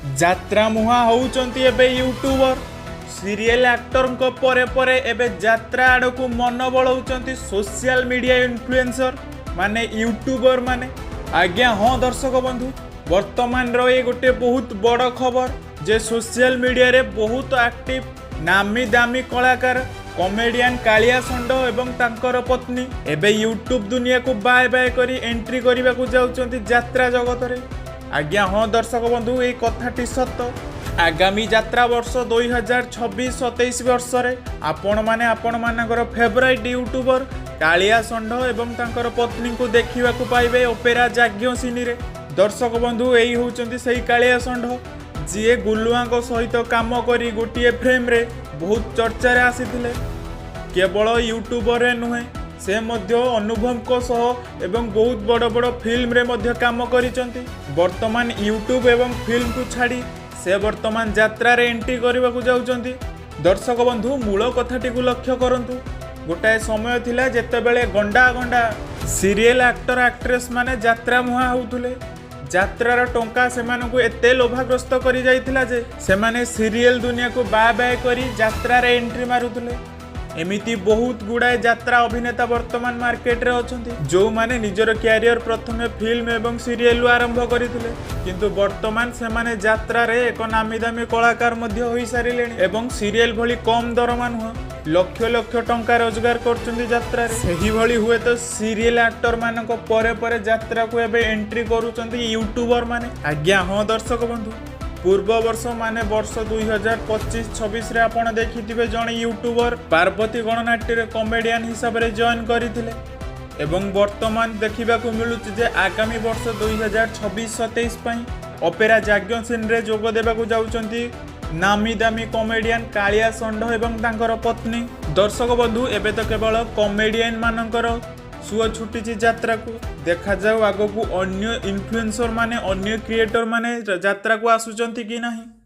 ଯାତ୍ରା ମୁହାଁ होउचंती एबे यूट्यूबर सीरियल एक्टर को परे परे एबे यात्रा आड़कू मन बढ़ाउचंती सोशल मीडिया इन्फ्लुएंसर माने यूट्यूबर माने। आज्ञा हाँ दर्शक बंधु, वर्तमान ये गोटे बहुत बड़ खबर जे सोशल मीडिया रे बहुत एक्टिव नामी दामी कलाकार कॉमेडियन कालिया षंड एवं तांकर पत्नी एबे यूट्यूब दुनिया को बाय बाय करी एंट्री करने को जाउचंती यात्रा जगत रे। आज्ञा हाँ दर्शक बंधु, ये कथाटी सत्य। आगामी यात्रा वर्ष 2026-27 वर्ष रे आपण माने आपण मानकर फेवरेट यूट्यूबर कालिया षंड एवं तांकर पत्नी को देखा पाइबे ओपेरा jangyasini रे। दर्शक बंधु, यही होउचंती सही कालिया षंड जी गुलुआ सहित काम करी गोटे फ्रेम रे बहुत चर्चा रे आसीथिले। केवल यूट्यूबर रे नुहे, से मध्य अनुभव को सह एवं बहुत बड़ बड़ फिल्म रे मध्य काम करिसंती। वर्तमान यूट्यूब एवं फिल्म को छाड़ी से वर्तमान यात्रा रे एंट्री करने को जाउचंती। दर्शक बंधु, मूल कथाटी को लक्ष्य करंतु। गोटाए समय थिला जेतेबेले गंडा गंडा सीरियल एक्टर एक्ट्रेस माने यात्रा मुहां होउथुले। यात्रार टंका सेमानकु एते लोभाग्रस्त करी जाइथिला जे सेमाने सीरियल दुनिया को बाय बाय करी यात्रा रे एंट्री मारुथुले। एमिति बहुत गुड़ाए यात्रा अभिनेता वर्तमान मार्केट रे अछंती, जो माने निजर कैरियर प्रथमे फिल्म एवं सीरियल आरंभ करथिले, किंतु वर्तमान सेमाने यात्रा रे एक नामी दामी कलाकार मध्य होई सारिलेनी एवं सीरियल भली कम दरमा नुह लक्ष लक्ष टंका रोजगार करछंती यात्रा रे। सेही भली हुए तो सीरियल एक्टर मानक परे परे यात्रा को एबे एंट्री करूछंती यूट्यूबर माने। आज्ञा हाँ दर्शक बंधु, पूर्व वर्ष माने वर्ष 2025-26 रे आपण देखिथिबे जणे यूट्यूबर पार्वती गणनाट्य रे कॉमेडियन हिसाब रे जॉइन करिथिले एवं वर्तमान देखिबा को मिलुछि जे आगामी वर्ष 2026-27 पई ओपेरा jangyasini रे जोग देबा को जाउचंती नामी दामी कॉमेडियन कालिया षंड एवं तांकर पत्नी। दर्शक बंधु, एबे तो केवल कॉमेडियन मानकर सुअ छुटी यात्रा को देखा जाऊ आगो को अन्य इन्फ्लुएंसर माने अन्य क्रिएटर माने यात्रा को आसुचंती कि नहीं।